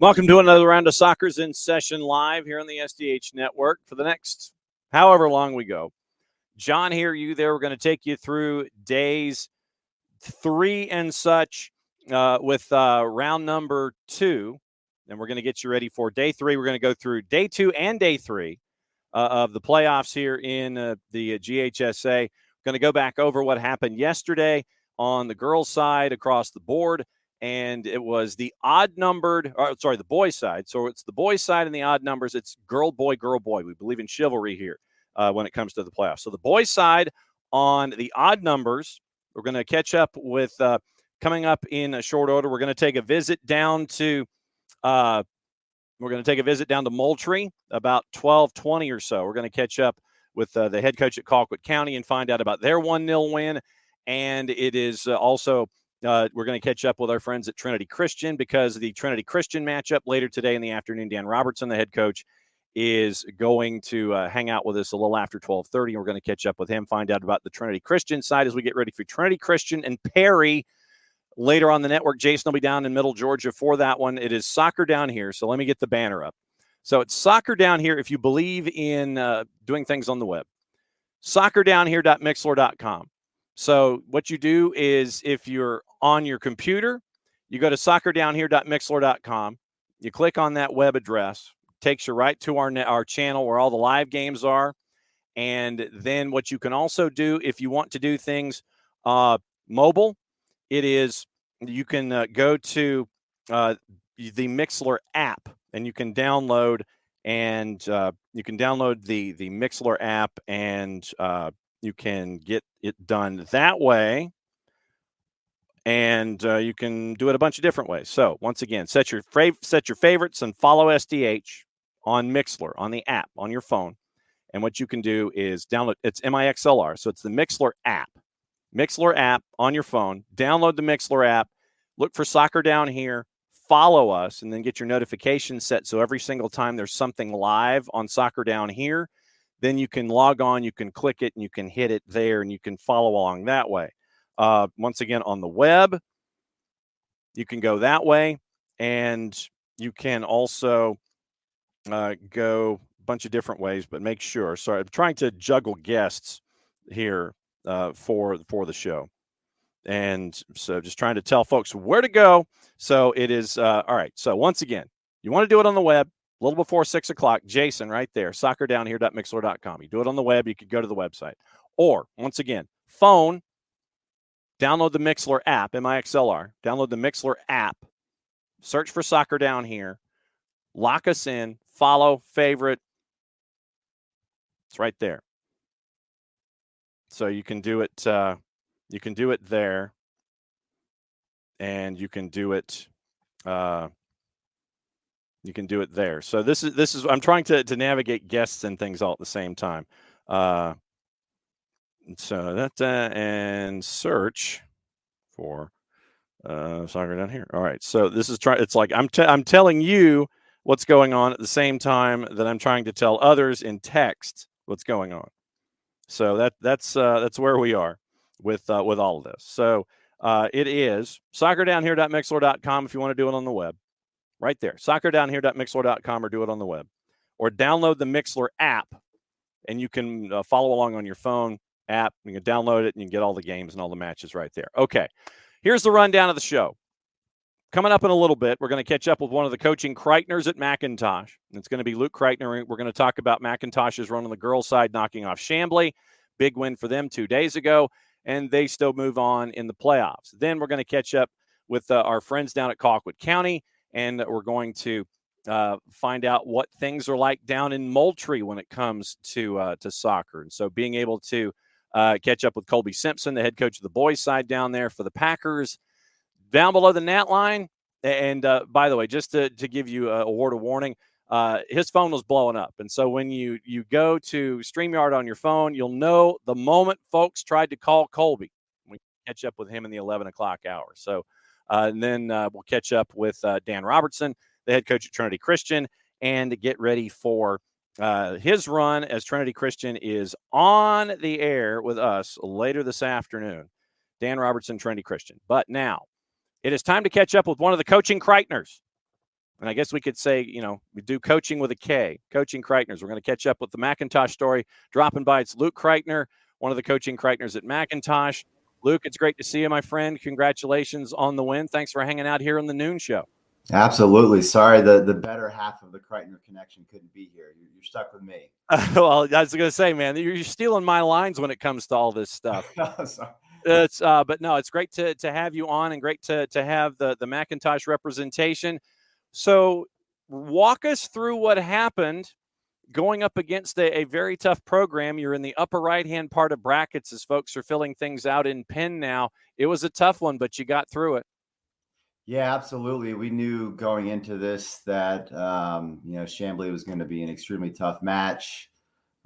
Welcome to another round of Soccer's in Session live here on the SDH Network for the next however long we go. John here, you there. We're going to take you through days 3 and such with round number 2. And we're going to get you ready for day 3. We're going to go through day 2 and day 3 of the playoffs here in the GHSA. We're going to go back over what happened yesterday on the girls' side across the board. And it was the the boys' side. So it's the boys' side and the odd numbers. It's girl, boy, girl, boy. We believe in chivalry here when it comes to the playoffs. So the boys' side on the odd numbers, we're going to catch up with coming up in a short order. We're going to take a visit down to Moultrie about 12:20 or so. We're going to catch up with the head coach at Colquitt County and find out about their 1-0 win. And it is also we're going to catch up with our friends at Trinity Christian because the Trinity Christian matchup later today in the afternoon. Dan Robertson, the head coach, is going to hang out with us a little after 12:30. We're going to catch up with him, find out about the Trinity Christian side as we get ready for Trinity Christian and Perry later on the network. Jason will be down in Middle Georgia for that one. It is Soccer Down Here, so let me get the banner up. So it's Soccer Down Here if you believe in doing things on the web. SoccerDownHere.Mixler.com. So what you do is if you're on your computer, you go to SoccerDownHere.Mixler.com. You click on that web address. It takes you right to our channel where all the live games are. And then what you can also do if you want to do things mobile, it is you can go to the Mixler app and you can download the Mixler app and you can get it done that way, and you can do it a bunch of different ways. So once again, set your favorites and follow SDH on Mixler on the app on your phone. And what you can do is download. It's MIXLR, so it's the Mixler app. Mixler app on your phone. Download the Mixler app. Look for Soccer Down Here. Follow us, and then get your notifications set. So every single time there's something live on Soccer Down Here, then you can log on, you can click it, and you can hit it there, and you can follow along that way. Once again, on the web, you can go that way, and you can also go a bunch of different ways, but make sure. Sorry, I'm trying to juggle guests here for the show. And so just trying to tell folks where to go. So it is, all right. So once again, you want to do it on the web, a little before 6 o'clock, Jason right there, SoccerDownHere.Mixler.com. You do it on the web, you could go to the website. Or, once again, phone, download the Mixler app, MIXLR, download the Mixler app, search for Soccer Down Here, lock us in, follow, favorite. It's right there. So you can do it there, and you can do it there. So this is I'm trying to navigate guests and things all at the same time. So that and search for Soccer Down Here. All right. So this is it's like I'm telling you what's going on at the same time that I'm trying to tell others in text what's going on. So that's where we are with all of this. So it is SoccerDownHere.Mixler.com if you want to do it on the web. Right there, SoccerDownHere.Mixler.com, or do it on the web. Or download the Mixler app, and you can follow along on your phone app. You can download it, and you can get all the games and all the matches right there. Okay, here's the rundown of the show. Coming up in a little bit, we're going to catch up with one of the coaching Kreitners at McIntosh. It's going to be Luke Kreitner. We're going to talk about McIntosh's run on the girls' side, knocking off Chamblee. Big win for them 2 days ago, and they still move on in the playoffs. Then we're going to catch up with our friends down at Colquitt County, and we're going to find out what things are like down in Moultrie when it comes to soccer. And so being able to catch up with Colby Simpson, the head coach of the boys' side down there for the Packers, down below the gnat line. And by the way, just to give you a word of warning, his phone was blowing up. And so when you go to StreamYard on your phone, you'll know the moment folks tried to call Colby. We catch up with him in the 11 o'clock hour. So and then we'll catch up with Dan Robertson, the head coach at Trinity Christian, and get ready for his run as Trinity Christian is on the air with us later this afternoon. Dan Robertson, Trinity Christian. But now, it is time to catch up with one of the coaching Kreitners. and I guess we could say, we do coaching with a K, coaching Kreitners. We're going to catch up with the McIntosh story. Dropping by, it's Luke Kreitner, one of the coaching Kreitners at McIntosh. Luke, it's great to see you, my friend. Congratulations on the win. Thanks for hanging out here on the Noon Show. Absolutely. Sorry, the better half of the Kreitner connection couldn't be here. You're stuck with me. Well, I was going to say, man, you're stealing my lines when it comes to all this stuff. It's but no, it's great to have you on, and great to have the McIntosh representation. So walk us through what happened going up against a very tough program. You're in the upper right-hand part of brackets as folks are filling things out in pen now. It was a tough one, but you got through it. Yeah, absolutely. We knew going into this that, Chamblee was going to be an extremely tough match.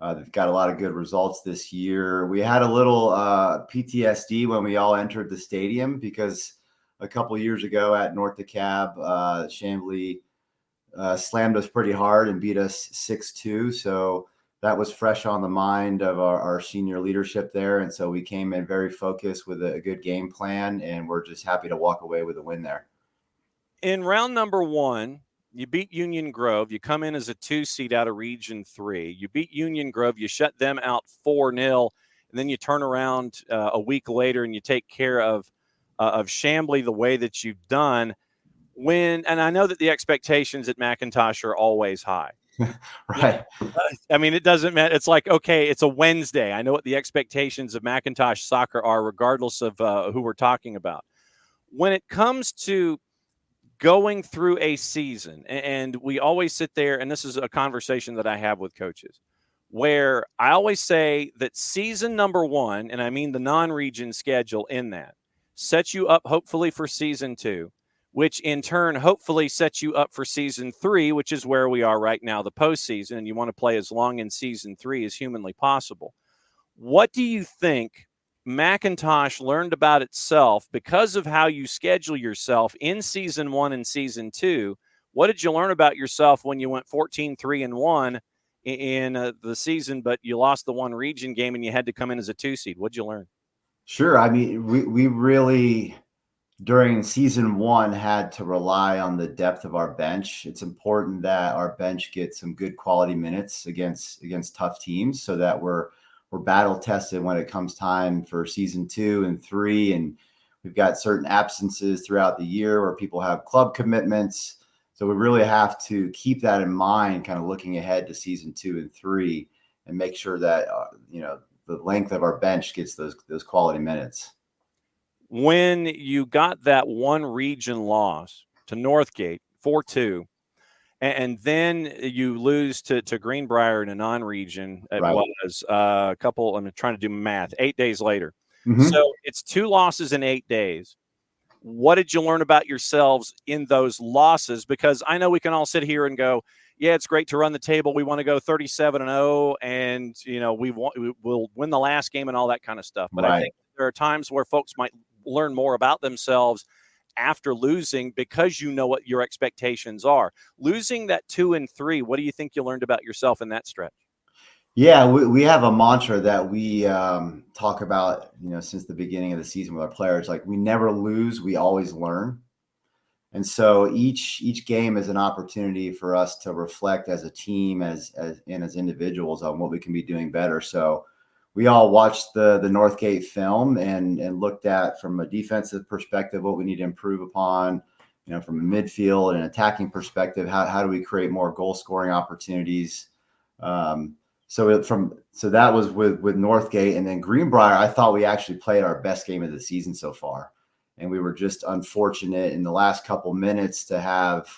They've got a lot of good results this year. We had a little PTSD when we all entered the stadium because a couple of years ago at North DeKalb, Chamblee slammed us pretty hard and beat us 6-2. So that was fresh on the mind of our senior leadership there. And so we came in very focused with a good game plan, and we're just happy to walk away with a win there. In round number 1, you beat Union Grove. You come in as a 2 seed out of Region 3. You beat Union Grove. You shut them out 4-0. And then you turn around a week later and you take care of Chamblee the way that you've done. And I know that the expectations at McIntosh are always high. Right. I mean, it doesn't matter. It's like, okay, it's a Wednesday. I know what the expectations of McIntosh soccer are, regardless of who we're talking about. When it comes to going through a season, and we always sit there, and this is a conversation that I have with coaches, where I always say that season number 1, and I mean the non-region schedule in that, sets you up hopefully for season 2, which in turn hopefully sets you up for season 3, which is where we are right now, the postseason, and you want to play as long in season 3 as humanly possible. What do you think McIntosh learned about itself because of how you schedule yourself in season 1 and season 2? What did you learn about yourself when you went 14-3-1 in the season, but you lost the one region game and you had to come in as a 2 seed? What'd you learn? Sure. I mean, we really, during season 1, had to rely on the depth of our bench. It's important that our bench gets some good quality minutes against tough teams so that we're battle tested when it comes time for season 2 and 3. And we've got certain absences throughout the year where people have club commitments. So we really have to keep that in mind, kind of looking ahead to season 2 and 3, and make sure that, the length of our bench gets those quality minutes. When you got that one region loss to Northgate, 4-2, and then you lose to Greenbrier in a non-region. It Right. was a couple, I'm trying to do math, 8 days later. Mm-hmm. So it's 2 losses in 8 days. What did you learn about yourselves in those losses? Because I know we can all sit here and go, yeah, it's great to run the table. We want to go 37-0 and, we'll win the last game and all that kind of stuff. But Right. I think there are times where folks might learn more about themselves after losing because you know what your expectations are. Losing that 2 and 3, what do you think you learned about yourself in that stretch? Yeah, we have a mantra that we talk about, since the beginning of the season with our players. Like, we never lose, we always learn. And so each game is an opportunity for us to reflect as a team, as individuals, on what we can be doing better. So we all watched the Northgate film and looked at, from a defensive perspective, what we need to improve upon. From a midfield and attacking perspective, how do we create more goal scoring opportunities? So that was with Northgate, and then Greenbrier. I thought we actually played our best game of the season so far, and we were just unfortunate in the last couple minutes to have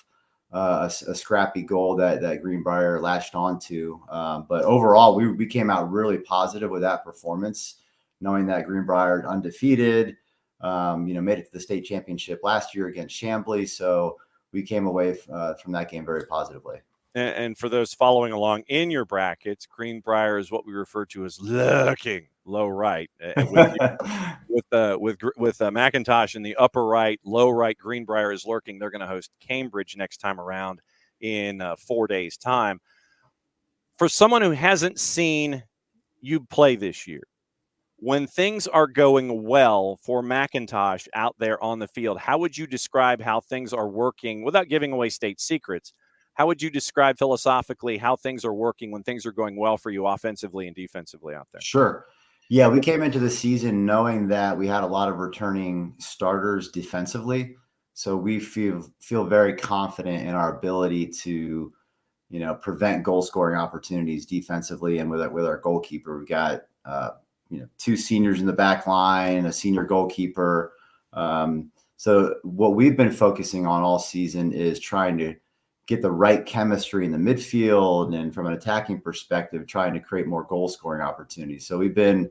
a scrappy goal that Greenbrier latched onto. But overall, we came out really positive with that performance, knowing that Greenbrier undefeated, made it to the state championship last year against Chamblee. So we came away from that game very positively. And for those following along in your brackets, Greenbrier is what we refer to as lurking low right. With McIntosh in the upper right, low right, Greenbrier is lurking. They're going to host Cambridge next time around in 4 days' time. For someone who hasn't seen you play this year, When things are going well for McIntosh out there on the field, how would you describe how things are working without giving away state secrets? How would you describe philosophically how things are working when things are going well for you offensively and defensively out there? Sure. Yeah, we came into the season knowing that we had a lot of returning starters defensively. So we feel very confident in our ability to, prevent goal scoring opportunities defensively. And with our goalkeeper, we've got, 2 seniors in the back line, a senior goalkeeper. So what we've been focusing on all season is trying to get the right chemistry in the midfield, and from an attacking perspective, trying to create more goal scoring opportunities. So we've been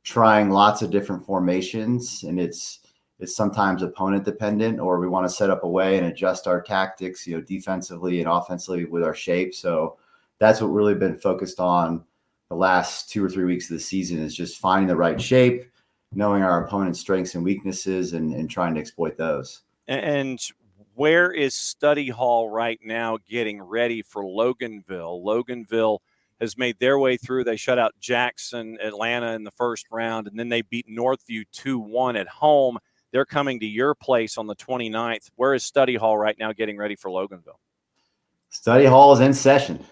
trying lots of different formations, and it's sometimes opponent dependent, or we want to set up a way and adjust our tactics, defensively and offensively with our shape. So that's what we've really been focused on the last 2 or 3 weeks of the season, is just finding the right shape, knowing our opponent's strengths and weaknesses, and trying to exploit those. And where is Study Hall right now getting ready for Loganville? Loganville has made their way through. They shut out Jackson, Atlanta in the first round, and then they beat Northview 2-1 at home. They're coming to your place on the 29th. Where is Study Hall right now getting ready for Loganville? Study Hall is in session.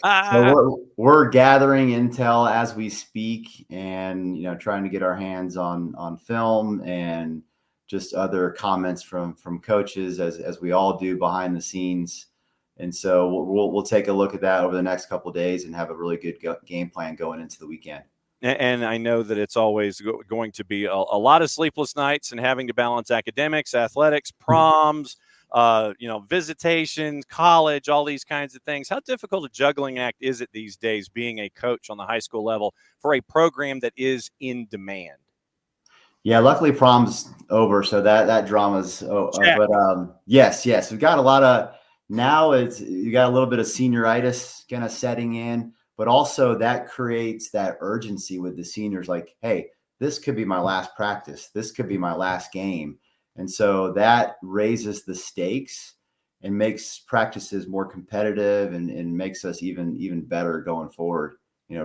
So we're gathering intel as we speak, and trying to get our hands on film and just other comments from coaches, as we all do behind the scenes. And so we'll take a look at that over the next couple of days and have a really good game plan going into the weekend. And I know that it's always going to be a lot of sleepless nights and having to balance academics, athletics, proms, visitations, college, all these kinds of things. How difficult a juggling act is it these days being a coach on the high school level for a program that is in demand? Yeah, luckily prom's over, so that drama's but yes, we've got a lot of, now you got a little bit of senioritis kind of setting in, but also that creates that urgency with the seniors, like, hey, this could be my last practice, this could be my last game. And so that raises the stakes and makes practices more competitive, and makes us even better going forward,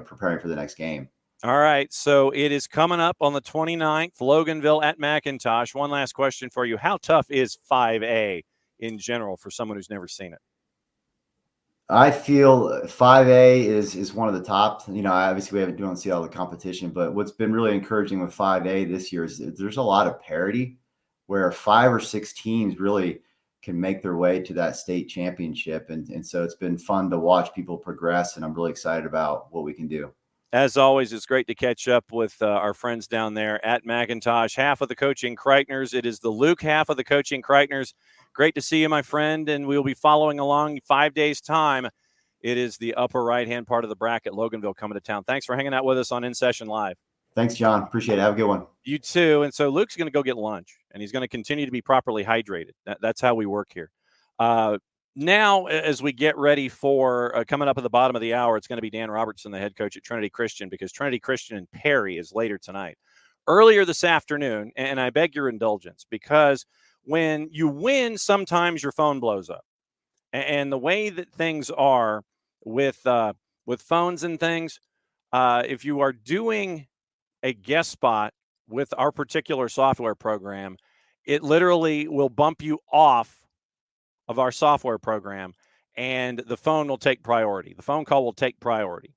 preparing for the next game. All right, so it is coming up on the 29th, Loganville at McIntosh. One last question for you. How tough is 5A in general for someone who's never seen it? I feel 5A is one of the top. Obviously we don't see all the competition, but what's been really encouraging with 5A this year is there's a lot of parity, where 5 or 6 teams really can make their way to that state championship. And so it's been fun to watch people progress, and I'm really excited about what we can do. As always, it's great to catch up with our friends down there at McIntosh. Half of the coaching Kreitners. It is the Luke half of the coaching Kreitners. Great to see you, my friend, and we'll be following along 5 days' time. It is the upper right-hand part of the bracket, Loganville, coming to town. Thanks for hanging out with us on In Session Live. Thanks, John. Appreciate it. Have a good one. You too. And so Luke's going to go get lunch, and he's going to continue to be properly hydrated. That's how we work here. Now, as we get ready for coming up at the bottom of the hour, it's going to be Dan Robertson, the head coach at Trinity Christian, because Trinity Christian and Perry is later tonight. Earlier this afternoon, and I beg your indulgence, because when you win, sometimes your phone blows up. And the way that things are with phones and things, if you are doing a guest spot with our particular software program, it literally will bump you off of our software program, and the phone will take priority. The phone call will take priority.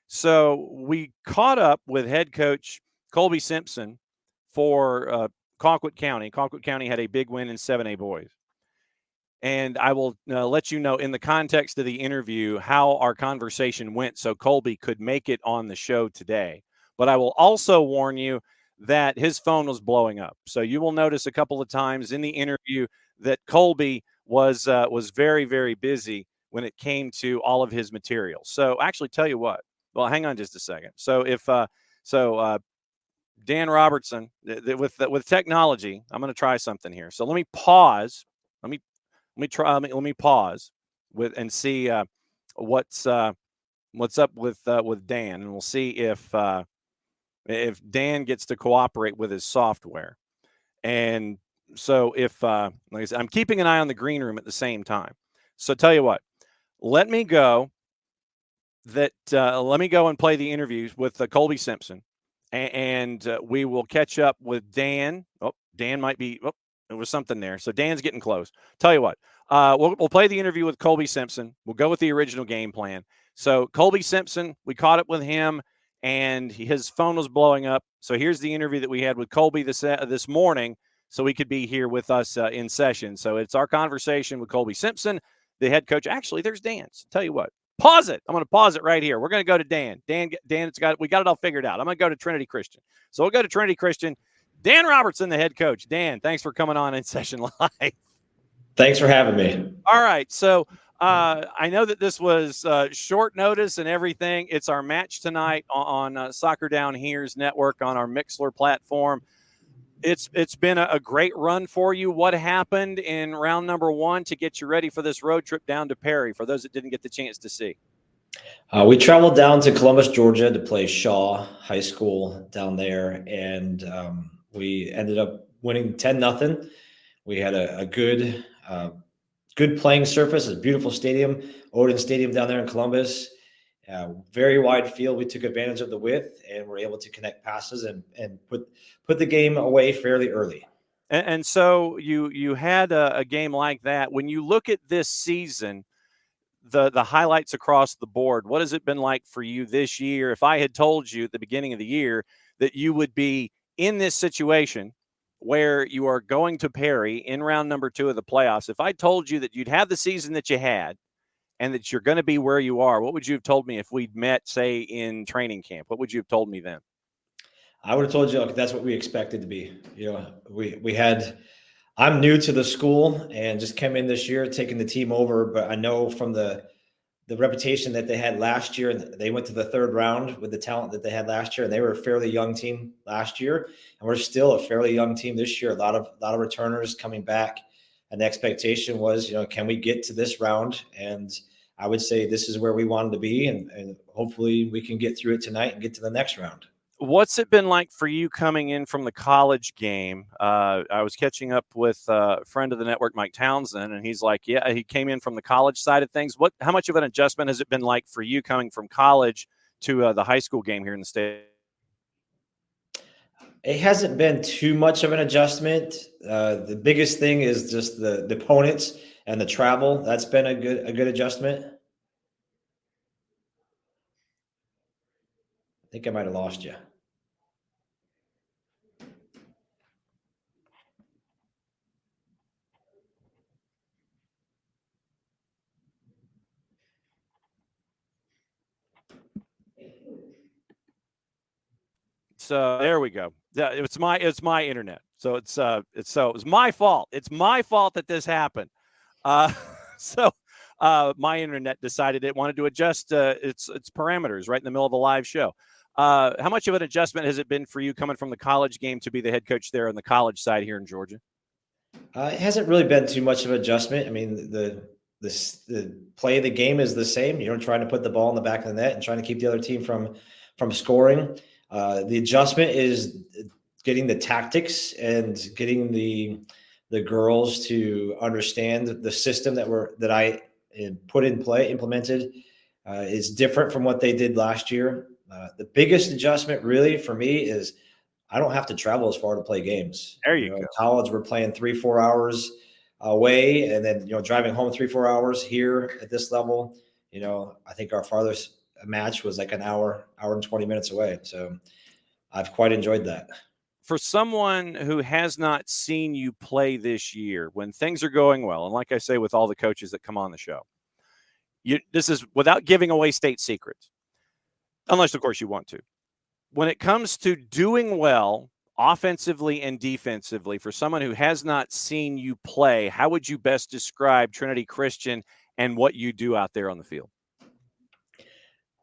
So we caught up with head coach Colby Simpson for Colquitt County. Colquitt County had a big win in 7A boys. And I will let you know in the context of the interview how our conversation went so Colby could make it on the show today. But I will also warn you that his phone was blowing up. So you will notice a couple of times in the interview that Colby was very, very busy when it came to all of his material. So actually, tell you what. Well, hang on just a second. So if Dan Robertson with technology, I'm going to try something here. So let me pause. Let me pause with and see what's up with Dan, and we'll see if Dan gets to cooperate with his software. And so if like I said, I'm keeping an eye on the green room at the same time. So tell you what, let me go and play the interviews with Colby Simpson. and we will catch up with Dan. Oh, Dan might be. Oh, there was something there. So Dan's getting close. Tell you what, we'll play the interview with Colby Simpson. We'll go with the original game plan. So Colby Simpson, we caught up with him, and his phone was blowing up. So here's the interview that we had with Colby this morning, so he could be here with us in session. So it's our conversation with Colby Simpson, the head coach. Actually, there's Dan's. Tell you what. Pause it. I'm going to pause it right here. We're going to go to Dan. Dan, we got it all figured out. I'm going to go to Trinity Christian. So we'll go to Trinity Christian. Dan Robertson, the head coach. Dan, thanks for coming on In Session Live. Thanks for having me. All right. So I know that this was short notice and everything. It's our match tonight on Soccer Down Here's network on our Mixler platform. It's been a great run for you. What happened in round number 1 to get you ready for this road trip down to Perry, for those that didn't get the chance to see? We traveled down to Columbus, Georgia to play Shaw High School down there, and we ended up winning 10-0. We had a good playing surface, a beautiful stadium, Odin Stadium down there in Columbus. Very wide field. We took advantage of the width and were able to connect passes and put the game away fairly early. And so you had a game like that. When you look at this season, the highlights across the board, what has it been like for you this year? If I had told you at the beginning of the year that you would be in this situation where you are going to Perry in round number 2 of the playoffs, if I told you that you'd have the season that you had and that you're going to be where you are, what would you have told me if we'd met, say, in training camp? What would you have told me then? I would have told you that's what we expected to be. I'm new to the school and just came in this year, taking the team over, but I know from the reputation that they had last year, they went to the 3rd round with the talent that they had last year, and they were a fairly young team last year, and we're still a fairly young team this year. A lot of returners coming back, and the expectation was, can we get to this round? And I would say this is where we wanted to be, and hopefully we can get through it tonight and get to the next round. What's it been like for you coming in from the college game? I was catching up with a friend of the network, Mike Townsend, and he's like, yeah, he came in from the college side of things. How much of an adjustment has it been like for you coming from college to the high school game here in the state? It hasn't been too much of an adjustment. The biggest thing is just the opponents and the travel. That's been a good adjustment. I think I might have lost you. So there we go. Yeah, it's my internet. So it was my fault. It's my fault that this happened. So my internet decided it wanted to adjust its parameters right in the middle of a live show. How much of an adjustment has it been for you coming from the college game to be the head coach there on the college side here in Georgia? It hasn't really been too much of an adjustment. I mean, the play of the game is the same. Trying to put the ball in the back of the net and trying to keep the other team from scoring. The adjustment is getting the tactics and getting the girls to understand the system that I put in play, implemented, is different from what they did last year. The biggest adjustment really for me is I don't have to travel as far to play games. There you go. In college, we're playing 3-4 hours away, and then driving home 3-4 hours. Here at this level, I think our farthest match was like an hour and 20 minutes away. So I've quite enjoyed that. For someone who has not seen you play this year, when things are going well, and like I say with all the coaches that come on the show, this is without giving away state secrets, unless, of course, you want to. When it comes to doing well offensively and defensively, for someone who has not seen you play, how would you best describe Trinity Christian and what you do out there on the field?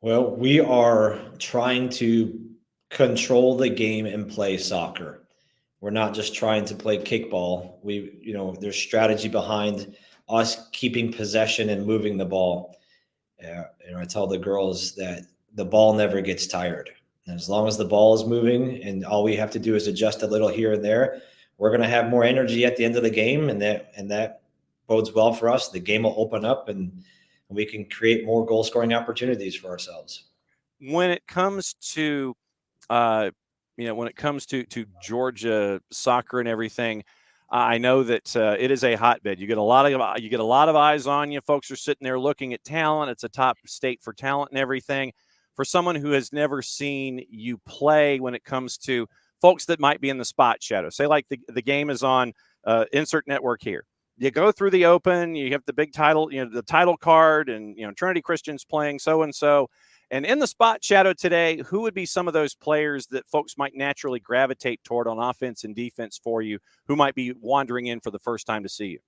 Well, we are trying to control the game and play soccer. We're not just trying to play kickball. There's strategy behind us keeping possession and moving the ball. I tell the girls that the ball never gets tired. And as long as the ball is moving and all we have to do is adjust a little here and there, we're going to have more energy at the end of the game, and that bodes well for us. The game will open up and we can create more goal-scoring opportunities for ourselves. When it comes to when it comes to Georgia soccer and everything, I know that it is a hotbed. You get a lot of eyes on you. Folks are sitting there looking at talent. It's a top state for talent and everything. For someone who has never seen you play, when it comes to folks that might be in the spot shadow, say like the game is on insert network here. You go through the open, you have the big title, the title card, and Trinity Christian's playing so and so. And in the spot shadow today, who would be some of those players that folks might naturally gravitate toward on offense and defense for you, who might be wandering in for the first time to see you?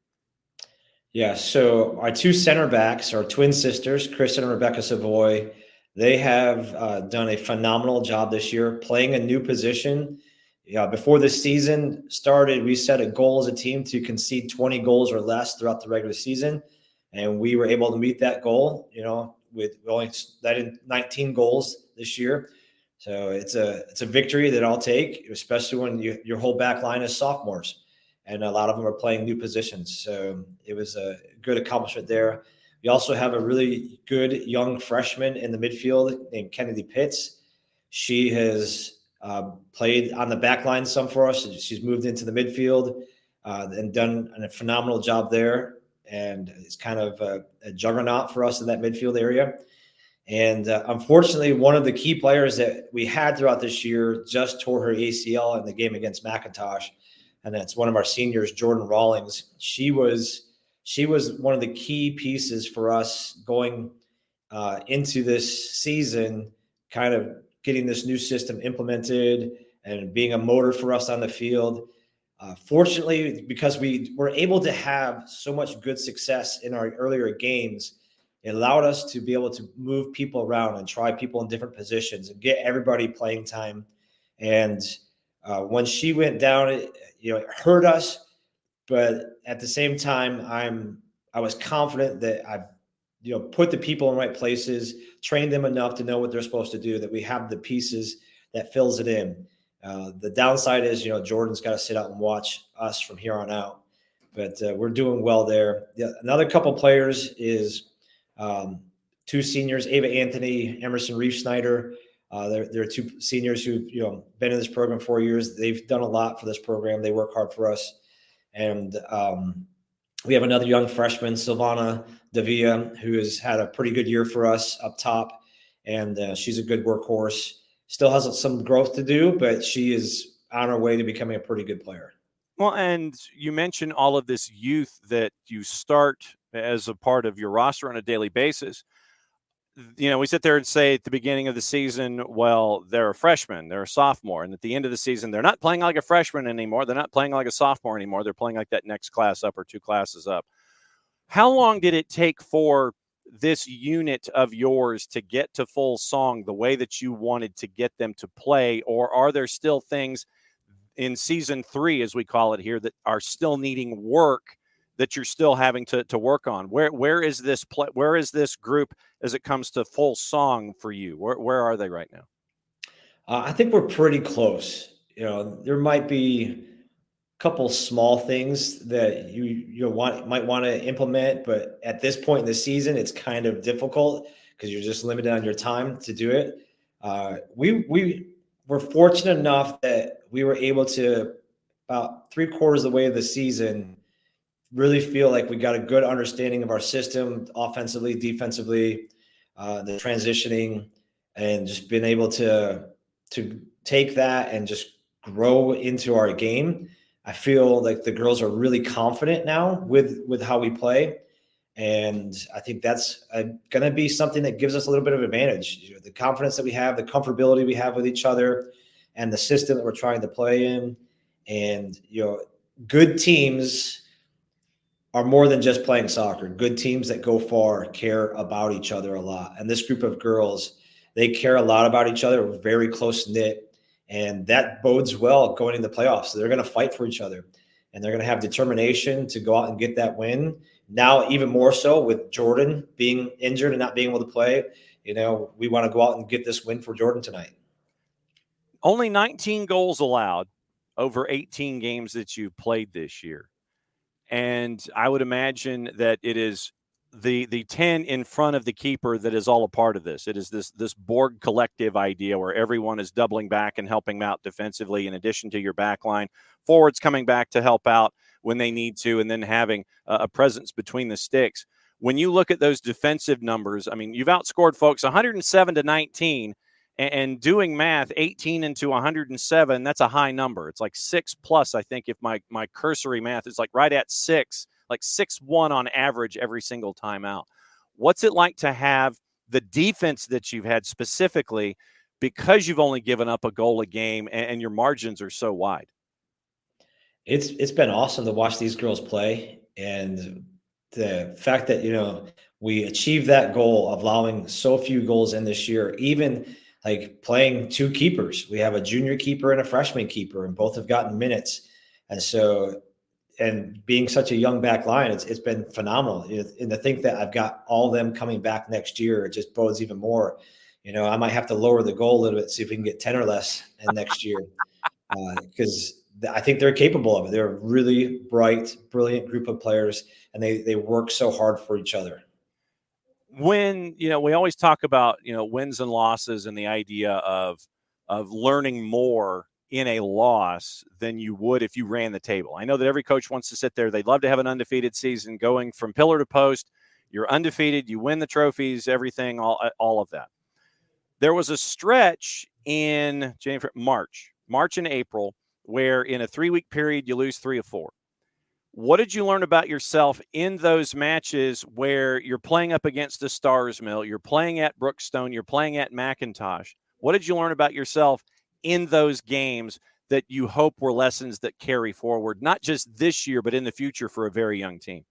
Yeah, so our two center backs are twin sisters, Kristen and Rebecca Savoy. They have done a phenomenal job this year playing a new position. Before the season started, we set a goal as a team to concede 20 goals or less throughout the regular season, and we were able to meet that goal. With only that in 19 goals this year, so it's a victory that I'll take, especially when your whole back line is sophomores, and a lot of them are playing new positions. So it was a good accomplishment there. We also have a really good young freshman in the midfield named Kennedy Pitts. She has played on the back line some for us. She's moved into the midfield and done a phenomenal job there. And it's kind of a juggernaut for us in that midfield area. And unfortunately, one of the key players that we had throughout this year just tore her ACL in the game against McIntosh. And that's one of our seniors, Jordan Rawlings. She was one of the key pieces for us going into this season, kind of getting this new system implemented and being a motor for us on the field. Fortunately, because we were able to have so much good success in our earlier games, it allowed us to be able to move people around and try people in different positions and get everybody playing time. And when she went down, it hurt us. But at the same time, I was confident that I've put the people in the right places, trained them enough to know what they're supposed to do, that we have the pieces that fills it in. The downside is, Jordan's got to sit out and watch us from here on out, but we're doing well there. Another couple players is two seniors, Ava Anthony, Emerson Reef Snyder. They're two seniors who've been in this program 4 years. They've done a lot for this program. They work hard for us. And we have another young freshman, Silvana Davia, who has had a pretty good year for us up top. And she's a good workhorse. Still has some growth to do, but she is on her way to becoming a pretty good player. Well, and you mentioned all of this youth that you start as a part of your roster on a daily basis. We sit there and say at the beginning of the season, well, they're a freshman, they're a sophomore. And at the end of the season, they're not playing like a freshman anymore. They're not playing like a sophomore anymore. They're playing like that next class up or two classes up. How long did it take for this unit of yours to get to full song the way that you wanted to get them to play? Or are there still things in season 3, as we call it here, that are still needing work that you're still having to work on? Where is this where is this group as it comes to full song for you? Where are they right now? I think we're pretty close. There might be couple small things that you might want to implement, but at this point in the season, it's kind of difficult because you're just limited on your time to do it. We were fortunate enough that we were able to, about 3/4 of the way of the season, really feel like we got a good understanding of our system, offensively, defensively, the transitioning, and just being able to take that and just grow into our game. I feel like the girls are really confident now with how we play. And I think that's going to be something that gives us a little bit of advantage. The confidence that we have, the comfortability we have with each other, and the system that we're trying to play in. And, good teams are more than just playing soccer. Good teams that go far care about each other a lot. And this group of girls, they care a lot about each other. We're very close knit. And that bodes well going into the playoffs. So they're going to fight for each other, and they're going to have determination to go out and get that win. Now, even more so with Jordan being injured and not being able to play, we want to go out and get this win for Jordan tonight. Only 19 goals allowed over 18 games that you've played this year. And I would imagine that it is the 10 in front of the keeper that is all a part of this. It is this Borg collective idea where everyone is doubling back and helping out defensively in addition to your back line. Forwards coming back to help out when they need to, and then having a presence between the sticks. When you look at those defensive numbers, I mean, you've outscored folks 107-19, and doing math, 18 into 107, that's a high number. It's like 6+, I think, if my cursory math is like right at 6, like 6-1 on average every single time out. What's it like to have the defense that you've had specifically because you've only given up a goal a game and your margins are so wide? It's been awesome to watch these girls play, and the fact that, we achieved that goal of allowing so few goals in this year, even like playing 2 keepers. We have a junior keeper and a freshman keeper, and both have gotten minutes. And so, and being such a young back line, it's been phenomenal. And to think that I've got all of them coming back next year, it just bodes even more. I might have to lower the goal a little bit, see if we can get 10 or less in next year, because I think they're capable of it. They're a really bright, brilliant group of players, and they work so hard for each other. When, we always talk about, wins and losses and the idea of learning more in a loss than you would if you ran the table. I know that every coach wants to sit there. They'd love to have an undefeated season going from pillar to post. You're undefeated. You win the trophies, everything, all of that. There was a stretch in March and April where in a 3-week period, you lose 3 of 4. What did you learn about yourself in those matches where you're playing up against a Stars Mill, you're playing at Brookstone, you're playing at McIntosh? What did you learn about yourself in those games that you hope were lessons that carry forward, not just this year, but in the future for a very young team?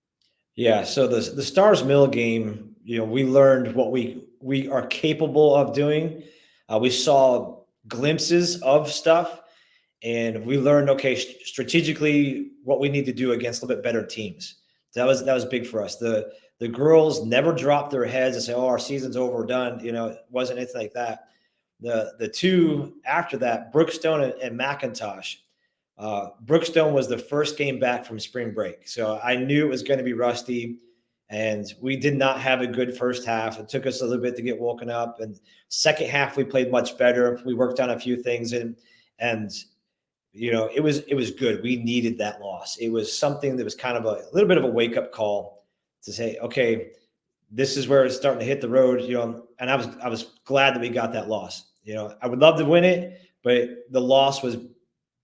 Yeah. So the Stars Mill game, we learned what we are capable of doing. We saw glimpses of stuff, and we learned, okay, strategically what we need to do against a little bit better teams. That was big for us. The girls never dropped their heads and say, "Oh, our season's over, we're done." It wasn't anything like that. The 2 after that, Brookstone and McIntosh. Brookstone was the first game back from spring break, so I knew it was going to be rusty, and we did not have a good first half. It took us a little bit to get woken up, and second half we played much better. We worked on a few things, and it was good. We needed that loss. It was something that was kind of a little bit of a wake up call to say, okay, this is where it's starting to hit the road. And I was glad that we got that loss. I would love to win it, but the loss was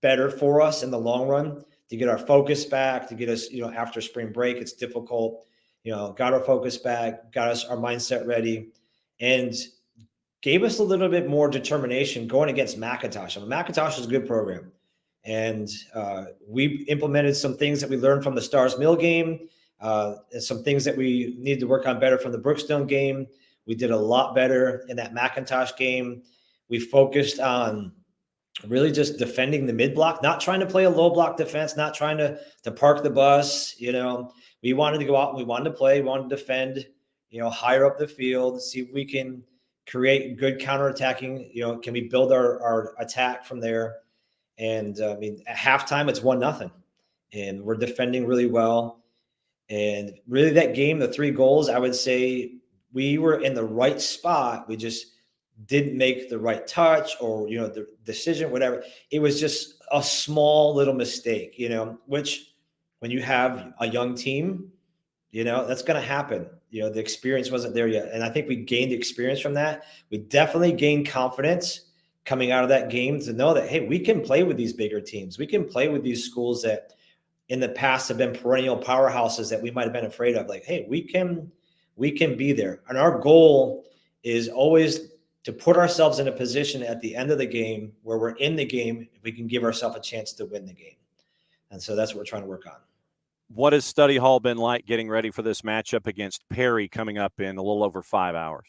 better for us in the long run to get our focus back, to get us, after spring break, it's difficult, got our focus back, got us our mindset ready, and gave us a little bit more determination going against McIntosh. McIntosh is a good program. And we implemented some things that we learned from the Stars Mill game, and some things that we needed to work on better from the Brookstone game. We did a lot better in that McIntosh game. We focused on really just defending the mid block, not trying to play a low block defense, not trying to park the bus. We wanted to go out and we wanted to play, we wanted to defend, higher up the field, see if we can create good counterattacking. Can we build our attack from there? And at halftime, it's 1-0, and we're defending really well. And really, that game, the 3 goals, I would say we were in the right spot. We just didn't make the right touch or, the decision, whatever. It was just a small little mistake, which when you have a young team, that's going to happen. The experience wasn't there yet. And I think we gained experience from that. We definitely gained confidence coming out of that game to know that, hey, we can play with these bigger teams. We can play with these schools that in the past have been perennial powerhouses that we might have been afraid of. Like, hey, we can be there. And our goal is always to put ourselves in a position at the end of the game where we're in the game, if we can give ourselves a chance to win the game. And so that's what we're trying to work on. What has study hall been like getting ready for this matchup against Perry coming up in a little over 5 hours?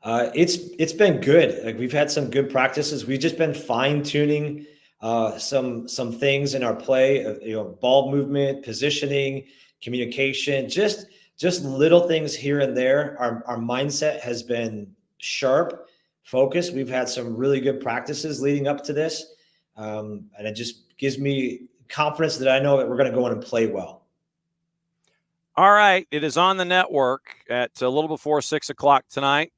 It's been good. Like, we've had some good practices. We've just been fine tuning some things in our play, ball movement, positioning, communication, just little things here and there. Our mindset has been sharp, focused. We've had some really good practices leading up to this. And it just gives me confidence that I know that we're going to go in and play well. All right. It is on the network at a little before 6 o'clock tonight.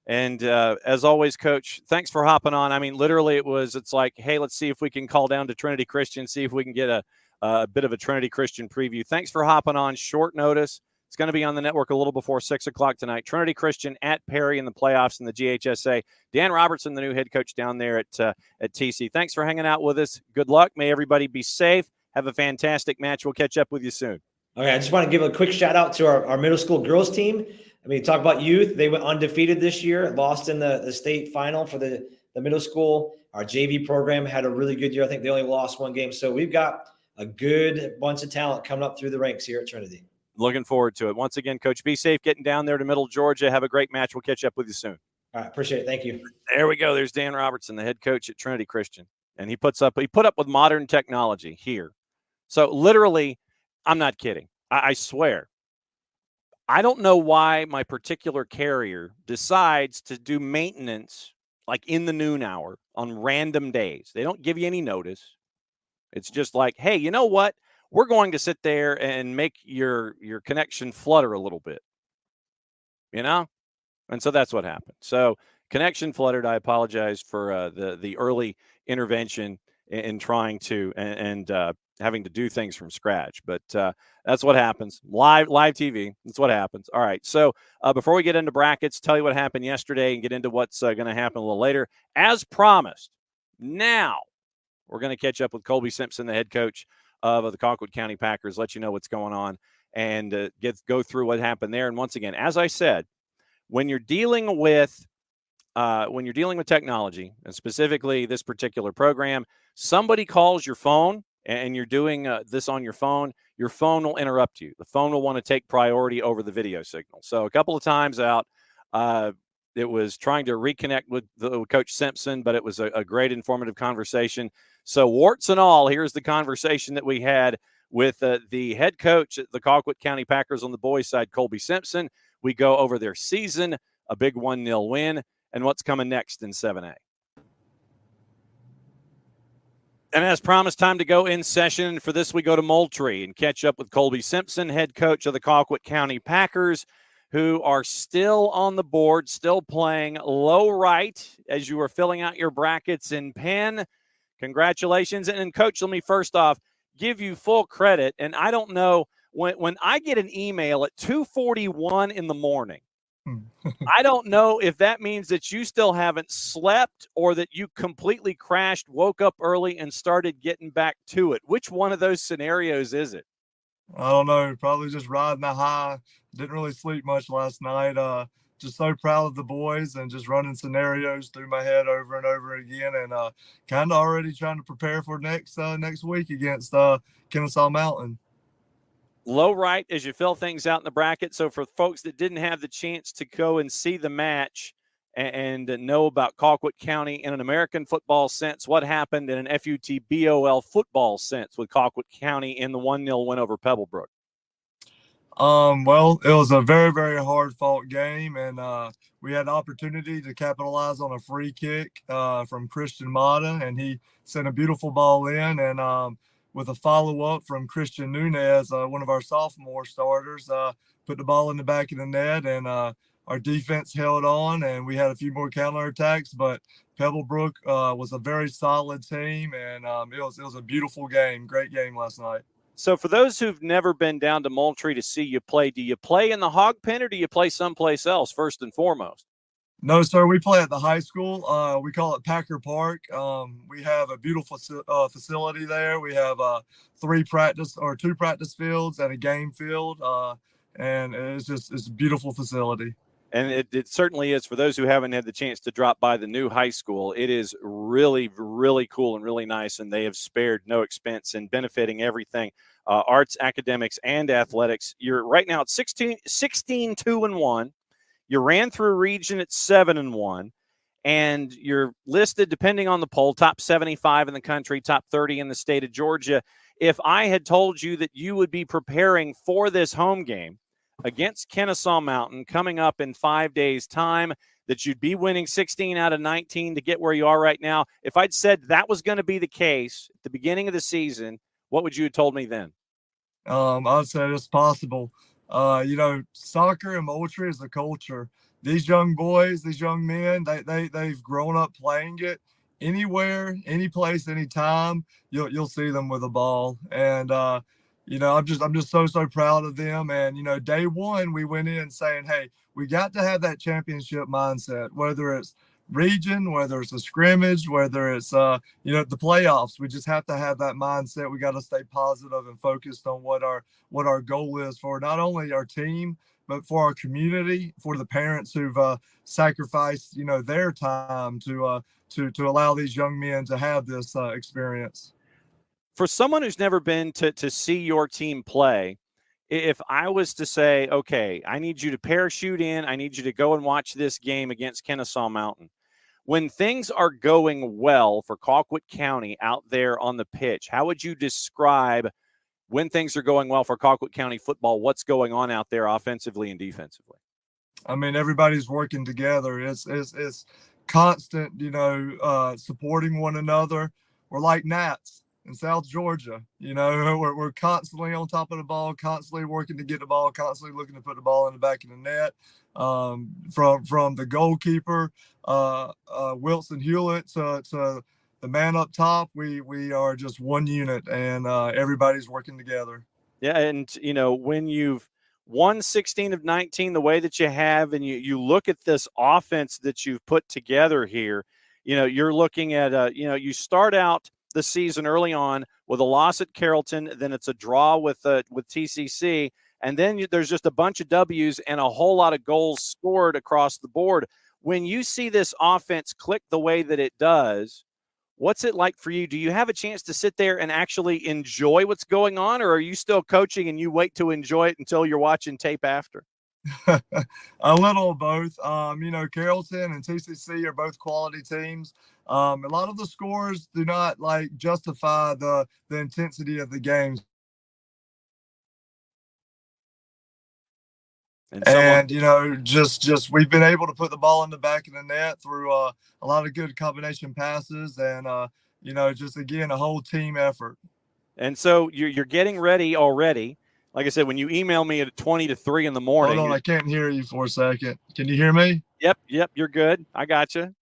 And as always, Coach, thanks for hopping on. I mean, literally, it's like, hey, let's see if we can call down to Trinity Christian, see if we can get a bit of a Trinity Christian preview. Thanks for hopping on short notice. It's going to be on the network a little before 6 o'clock tonight. Trinity Christian at Perry in the playoffs in the GHSA. Dan Robertson, the new head coach down there at TC. Thanks for hanging out with us. Good luck. May everybody be safe. Have a fantastic match. We'll catch up with you soon. Okay, I just want to give a quick shout out to our middle school girls team. I mean, talk about youth. They went undefeated this year, lost in the state final for the middle school. Our JV program had a really good year. I think they only lost one game. So we've got a good bunch of talent coming up through the ranks here at Trinity. Looking forward to it. Once again, Coach, be safe getting down there to Middle Georgia. Have a great match. We'll catch up with you soon. All right, appreciate it. Thank you. There we go. There's Dan Robertson, the head coach at Trinity Christian. And he put up with modern technology here. So literally, I'm not kidding. I swear. I don't know why my particular carrier decides to do maintenance like in the noon hour on random days. They don't give you any notice. It's just like, hey, you know what? We're going to sit there and make your connection flutter a little bit. You know? And so that's what happened. So connection fluttered. I apologize for the early intervention in trying to and having to do things from scratch. But that's what happens. Live TV. That's what happens. All right. So before we get into brackets, tell you what happened yesterday and get into what's going to happen a little later. As promised, now we're going to catch up with Colby Simpson, the head coach of the Colquitt County Packers, let you know what's going on and go through what happened there. And once again, as I said, when you're dealing with technology, and specifically this particular program, somebody calls your phone and you're doing this on your phone will interrupt you. The phone will want to take priority over the video signal. So a couple of times out, it was trying to reconnect with Coach Simpson, but it was a great informative conversation. So warts and all, here's the conversation that we had with the head coach at the Colquitt County Packers on the boys' side, Colby Simpson. We go over their season, a big 1-0 win, and what's coming next in 7A. And as promised, time to go in session. For this, we go to Moultrie and catch up with Colby Simpson, head coach of the Colquitt County Packers, who are still on the board, still playing low right as you are filling out your brackets in pen. Congratulations. And Coach, let me first off give you full credit. And I don't know, when I get an email at 2:41 in the morning, I don't know if that means that you still haven't slept or that you completely crashed, woke up early, and started getting back to it. Which one of those scenarios is it? I don't know. Probably just riding the high. Didn't really sleep much last night. Just so proud of the boys and just running scenarios through my head over and over again, and kind of already trying to prepare for next week against Kennesaw Mountain. Low right as you fill things out in the bracket. So for folks that didn't have the chance to go and see the match and know about Colquitt County in an American football sense, what happened in an FUTBOL football sense with Colquitt County in the 1-0 win over Pebblebrook? Well, it was a very, very hard-fought game, and we had the opportunity to capitalize on a free kick from Christian Mata, and he sent a beautiful ball in, and with a follow-up from Christian Nunez, one of our sophomore starters, put the ball in the back of the net, and our defense held on, and we had a few more counterattacks, but Pebblebrook was a very solid team, and it was a beautiful game, great game last night. So for those who've never been down to Moultrie to see you play, do you play in the hog pen or do you play someplace else first and foremost? No, sir. We play at the high school. We call it Packer Park. We have a beautiful facility there. We have two practice fields and a game field, and it's a beautiful facility. And it certainly is. For those who haven't had the chance to drop by the new high school, it is really, really cool and really nice, and they have spared no expense in benefiting everything, arts, academics, and athletics. You're right now at 16-2-1. You ran through region at 7-1, and you're listed, depending on the poll, top 75 in the country, top 30 in the state of Georgia. If I had told you that you would be preparing for this home game against Kennesaw Mountain coming up in 5 days' time, that you'd be winning 16 out of 19 to get where you are right now, if I'd said that was going to be the case at the beginning of the season, what would you have told me then? I'd say it's possible. Soccer in Moultrie is a culture. These young boys, these young men, they've grown up playing it. Anywhere, any place, anytime, you'll see them with a ball. And I'm just so proud of them. And day one we went in saying, hey, we got to have that championship mindset, whether it's region, whether it's a scrimmage, whether it's the playoffs. We just have to have that mindset. We got to stay positive and focused on what our goal is for not only our team, but for our community, for the parents who've sacrificed their time to allow these young men to have this experience. For someone who's never been to see your team play, if I was to say, okay, I need you to parachute in, I need you to go and watch this game against Kennesaw Mountain. When things are going well for Colquitt County out there on the pitch, how would you describe when things are going well for Colquitt County football, what's going on out there offensively and defensively? I mean, everybody's working together. It's constant, supporting one another. We're like gnats in South Georgia. We're constantly on top of the ball, constantly working to get the ball, constantly looking to put the ball in the back of the net. From the goalkeeper, Wilson Hewlett, to the man up top, we are just one unit, and everybody's working together. Yeah, and when you've won 16 of 19 the way that you have, and you look at this offense that you've put together here, you're looking at you start out the season early on with a loss at Carrollton, then it's a draw with TCC, and then there's just a bunch of W's and a whole lot of goals scored across the board. When you see this offense click the way that it does, what's it like for you? Do you have a chance to sit there and actually enjoy what's going on, or are you still coaching and you wait to enjoy it until you're watching tape after? A little of both. Carrollton and TCC are both quality teams. A lot of the scores do not justify the intensity of the games. And just we've been able to put the ball in the back of the net through a lot of good combination passes, and just again a whole team effort. And so you're getting ready already. Like I said, when you email me at 20 to 3 in the morning. Hold on, I can't hear you for a second. Can you hear me? Yep, you're good. I got you.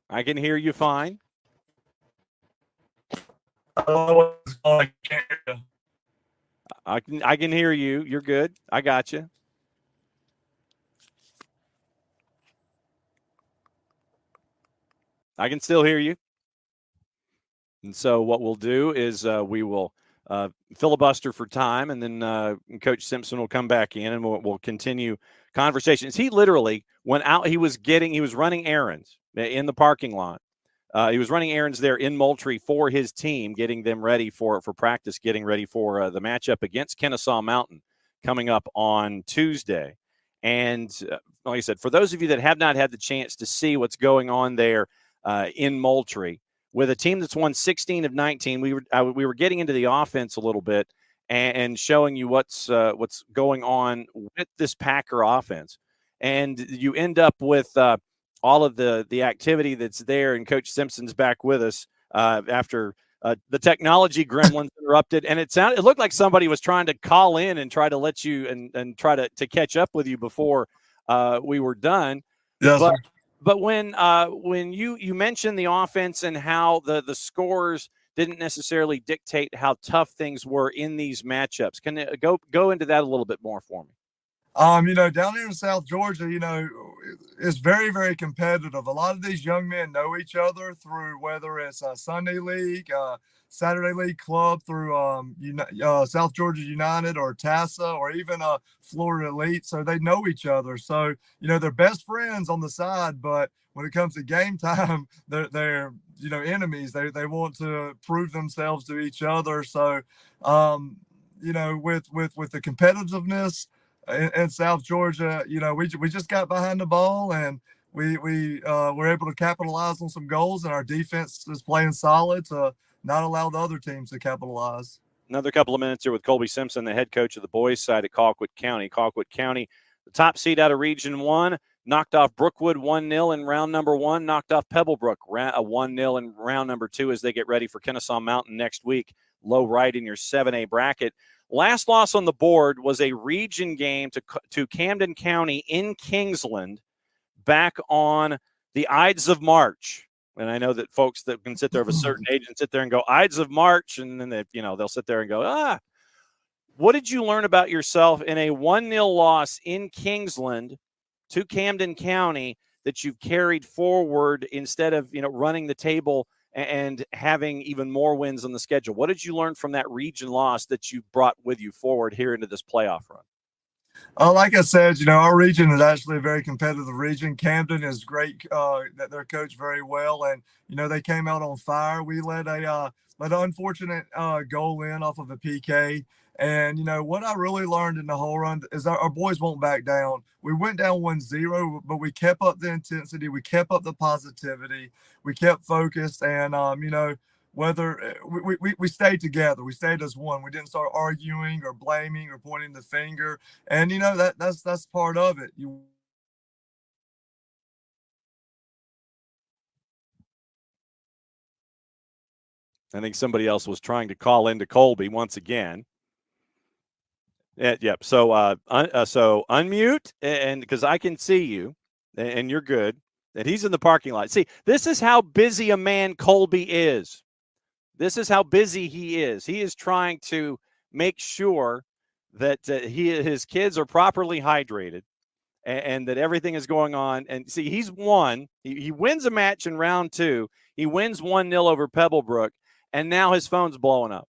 I can hear you fine. I can't hear you. I can hear you. You're good. I got you. I can still hear you. And so what we'll do is we will filibuster for time, and then Coach Simpson will come back in, and we'll continue conversations. He literally went out. He was running errands in the parking lot. He was running errands there in Moultrie for his team, getting them ready for practice, getting ready for the matchup against Kennesaw Mountain coming up on Tuesday. And like I said, for those of you that have not had the chance to see what's going on there in Moultrie, with a team that's won 16 of 19, we were getting into the offense a little bit and showing you what's going on with this Packer offense. And you end up with all of the activity that's there, and Coach Simpson's back with us after the technology gremlins interrupted, and it looked like somebody was trying to call in and try to let you and try to catch up with you before we were done. Yes, but when you mentioned the offense and how the scores didn't necessarily dictate how tough things were in these matchups, can you go into that a little bit more for me? Down here in South Georgia, it's very, very competitive. A lot of these young men know each other through whether it's a Sunday League, Saturday League club, through South Georgia United or TASA, or even Florida Elite. So they know each other. So, they're best friends on the side, but when it comes to game time, they're enemies. They want to prove themselves to each other. So, with the competitiveness in South Georgia, we just got behind the ball, and we were able to capitalize on some goals, and our defense is playing solid to not allow the other teams to capitalize. Another couple of minutes here with Colby Simpson, the head coach of the boys side at Colquitt County. Colquitt County, the top seed out of Region 1, knocked off Brookwood 1-0 in round number 1, knocked off Pebblebrook 1-0 in round number 2 as they get ready for Kennesaw Mountain next week. low right in your 7A bracket. Last loss on the board was a region game to Camden County in Kingsland back on the Ides of March. And I know that folks that can sit there of a certain age and sit there and go, Ides of March, and then they'll sit there and go, What did you learn about yourself in a 1-0 loss in Kingsland to Camden County that you've carried forward instead of, running the table and having even more wins on the schedule? What did you learn from that region loss that you brought with you forward here into this playoff run? Like I said, our region is actually a very competitive region. Camden is great, that they're coached very well, and they came out on fire. We let an unfortunate goal in off of a PK. And what I really learned in the whole run is our boys won't back down. We went down 1-0, but we kept up the intensity, we kept up the positivity, we kept focused, and whether we stayed together, we stayed as one. We didn't start arguing or blaming or pointing the finger, and that's part of it. I think somebody else was trying to call into Colby once again. Yep. So unmute, and because I can see you, and you're good. And he's in the parking lot. See, this is how busy a man Colby is. This is how busy he is. He is trying to make sure that his kids are properly hydrated, and that everything is going on. And see, he's won. He wins a match in round 2. He wins 1-0 over Pebblebrook, and now his phone's blowing up.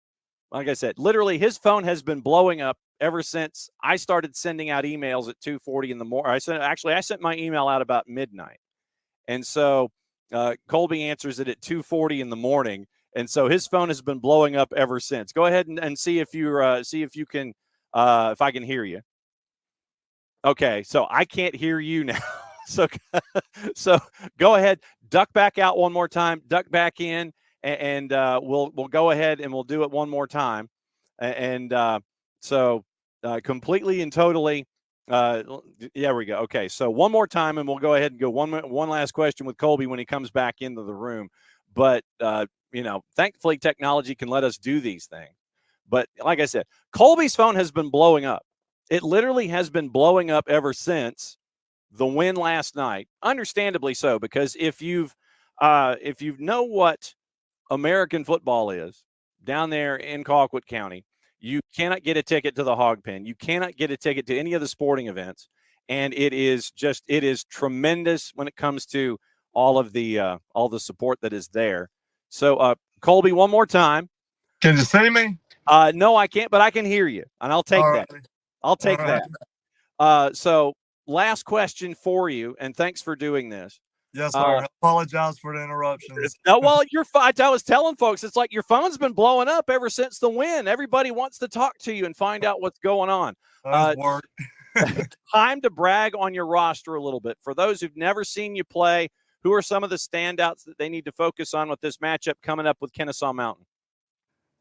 Like I said, literally his phone has been blowing up ever since I started sending out emails at 2:40 in the morning. I sent my email out about midnight. And so Colby answers it at 2:40 in the morning. And so his phone has been blowing up ever since. Go ahead and see if you can if I can hear you. Okay, so I can't hear you now. So go ahead, duck back out one more time, duck back in, and we'll go ahead and we'll do it one more time. And completely and totally. Yeah, we go. Okay, so one more time, and we'll go ahead and go one last question with Colby when he comes back into the room. But thankfully, technology can let us do these things. But like I said, Colby's phone has been blowing up. It literally has been blowing up ever since the win last night. Understandably so, because if you know what American football is down there in Colquitt County, you cannot get a ticket to the Hog Pen. You cannot get a ticket to any of the sporting events. And it is tremendous when it comes to all the support that is there. So, Colby, one more time. Can you see me? No, I can't, but I can hear you, and I'll take that. I'll take that. So last question for you, and thanks for doing this. Yes, sir. I apologize for the interruptions. No, well, you're fine. I was telling folks, it's like your phone's been blowing up ever since the win. Everybody wants to talk to you and find out what's going on. Work. Time to brag on your roster a little bit. For those who've never seen you play, who are some of the standouts that they need to focus on with this matchup coming up with Kennesaw Mountain?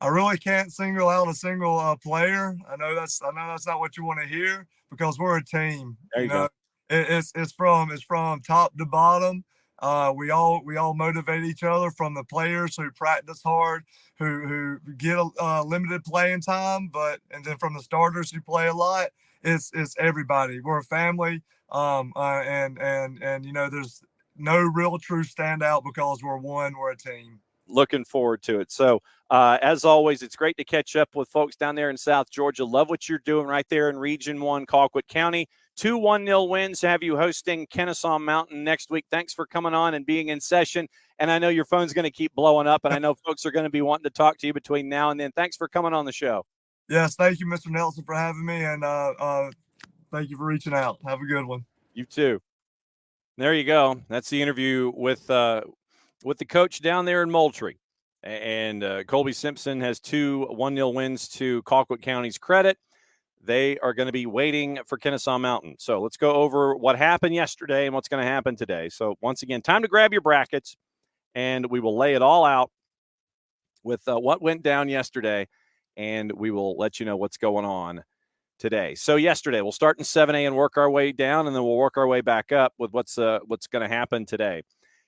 I really can't single out a single player. I know that's not what you want to hear, because we're a team. There you go. It's from top to bottom. We all motivate each other, from the players who practice hard, who get limited playing time, and then from the starters who play a lot. It's everybody. We're a family. And there's no real true standout, because we're one. We're a team. Looking forward to it. So, as always, it's great to catch up with folks down there in South Georgia. Love what you're doing right there in Region 1, Colquitt County. 2 1-0 wins to have you hosting Kennesaw Mountain next week. Thanks for coming on and being in session. And I know your phone's going to keep blowing up, and I know folks are going to be wanting to talk to you between now and then. Thanks for coming on the show. Yes, thank you, Mr. Nelson, for having me, and thank you for reaching out. Have a good one. You too. There you go. That's the interview with the coach down there in Moultrie. And Colby Simpson has 2 1-0 wins to Colquitt County's credit. They are going to be waiting for Kennesaw Mountain. So let's go over what happened yesterday and what's going to happen today. So once again, time to grab your brackets, and we will lay it all out with what went down yesterday, and we will let you know what's going on today. So yesterday, we'll start in 7A and work our way down, and then we'll work our way back up with what's going to happen today.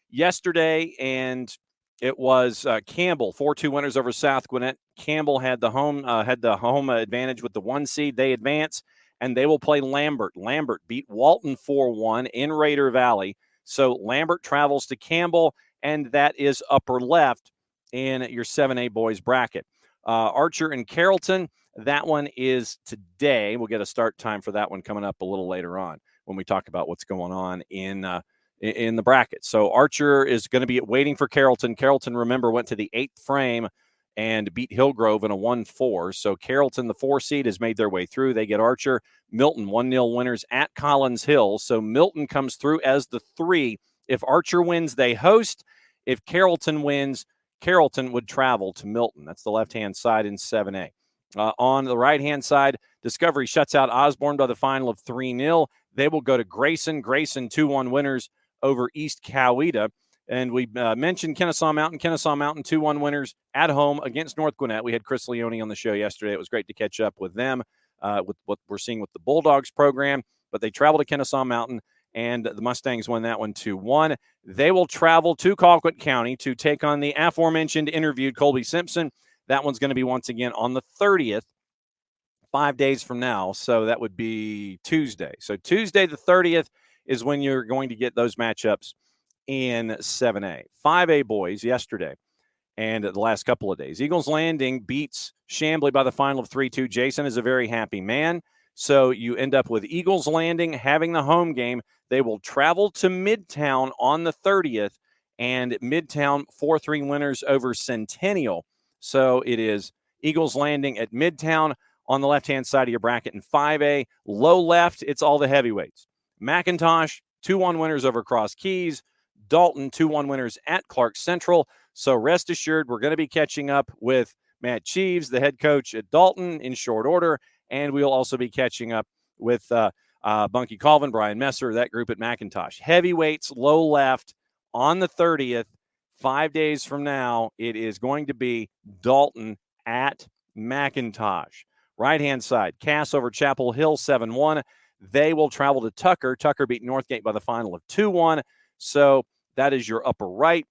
Yesterday, and It was Campbell, 4-2 winners over South Gwinnett. Campbell had the home advantage with the 1 seed. They advance, and they will play Lambert. Lambert beat Walton 4-1 in Raider Valley. So Lambert travels to Campbell, and that is upper left in your 7A boys bracket. Archer and Carrollton, that one is today. We'll get a start time for that one coming up a little later on when we talk about what's going on in the bracket. So Archer is going to be waiting for Carrollton. Carrollton, remember, went to the 8th frame and beat Hillgrove in a 1-4. So Carrollton, the 4 seed, has made their way through. They get Archer. Milton, 1-0 winners at Collins Hill. So Milton comes through as the 3. If Archer wins, they host. If Carrollton wins, Carrollton would travel to Milton. That's the left-hand side in 7A. On the right-hand side, Discovery shuts out Osborne by the final of 3-0. They will go to Grayson. Grayson, 2-1 winners over East Coweta. And we mentioned Kennesaw Mountain. Kennesaw Mountain, 2-1 winners at home against North Gwinnett. We had Chris Leone on the show yesterday. It was great to catch up with them, with what we're seeing with the Bulldogs program. But they travel to Kennesaw Mountain, and the Mustangs won that one 2-1. They will travel to Colquitt County to take on the aforementioned interviewed Colby Simpson. That one's going to be once again on the 30th, 5 days from now. So that would be Tuesday. So Tuesday the 30th is when you're going to get those matchups in 7A. 5A boys yesterday and the last couple of days. Eagles Landing beats Chamblee by the final of 3-2. Jason is a very happy man. So you end up with Eagles Landing having the home game. They will travel to Midtown on the 30th, and Midtown 4-3 winners over Centennial. So it is Eagles Landing at Midtown on the left-hand side of your bracket. In 5A, low left, it's all the heavyweights. McIntosh, 2-1 winners over Cross Keys. Dalton, 2-1 winners at Clark Central. So rest assured, we're going to be catching up with Matt Cheeves, the head coach at Dalton, in short order. And we'll also be catching up with Bunky Colvin, Brian Messer, that group at McIntosh. Heavyweights, low left, on the 30th, 5 days from now, it is going to be Dalton at McIntosh. Right-hand side, Cass over Chapel Hill, 7-1. They will travel to Tucker. Tucker beat Northgate by the final of 2-1. So that is your upper right.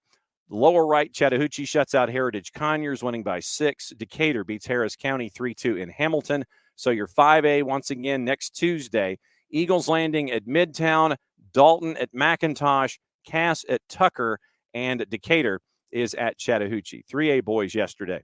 Lower right, Chattahoochee shuts out Heritage Conyers, winning by 6. Decatur beats Harris County 3-2 in Hamilton. So your 5A, once again, next Tuesday. Eagles Landing at Midtown, Dalton at McIntosh, Cass at Tucker, and Decatur is at Chattahoochee. 3A boys yesterday.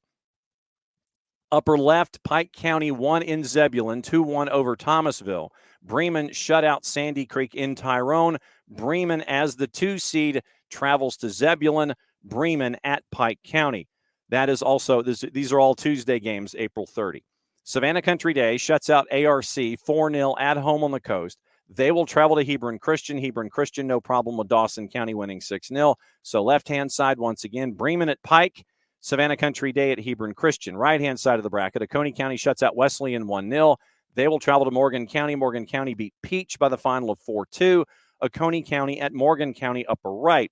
Upper left, Pike County won in Zebulon, 2-1 over Thomasville. Bremen shut out Sandy Creek in Tyrone. Bremen, as the 2 seed, travels to Zebulon. Bremen at Pike County. That is also, these are all Tuesday games, April 30. Savannah Country Day shuts out ARC 4-0 at home on the coast. They will travel to Hebron Christian. Hebron Christian, no problem with Dawson County winning 6-0. So left-hand side, once again, Bremen at Pike. Savannah Country Day at Hebron Christian. Right-hand side of the bracket, Oconee County shuts out Wesleyan 1-0. They will travel to Morgan County. Morgan County beat Peach by the final of 4-2. Oconee County at Morgan County, upper right.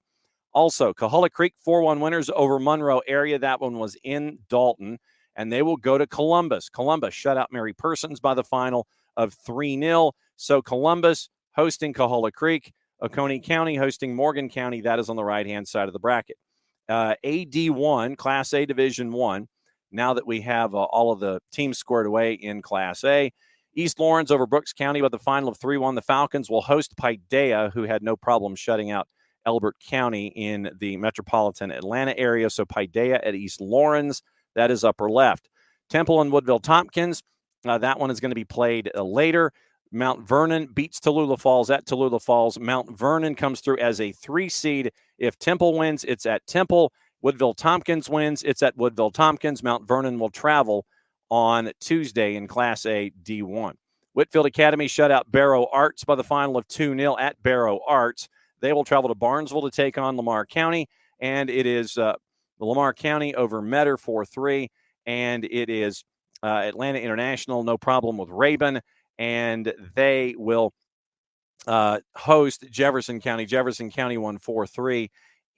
Also, Coahulla Creek 4-1 winners over Monroe area. That one was in Dalton. And they will go to Columbus. Columbus shut out Mary Persons by the final of 3-0. So Columbus hosting Coahulla Creek. Oconee County hosting Morgan County. That is on the right-hand side of the bracket. AD1, Class A Division 1, now that we have all of the teams squared away in Class A. East Lawrence over Brooks County by the final of 3-1. The Falcons will host Paideia, who had no problem shutting out Elbert County in the metropolitan Atlanta area. So Paideia at East Lawrence, that is upper left. Temple and Woodville Tompkins, that one is going to be played later. Mount Vernon beats Tallulah Falls at Tallulah Falls. Mount Vernon comes through as a 3 seed. If Temple wins, it's at Temple. Woodville Tompkins wins, it's at Woodville Tompkins. Mount Vernon will travel on Tuesday in Class A D1. Whitfield Academy shut out Barrow Arts by the final of 2-0 at Barrow Arts. They will travel to Barnesville to take on Lamar County, and it is Lamar County over Metter 4-3, and it is Atlanta International, no problem with Rabun, and they will host Jefferson County. Jefferson County won 4-3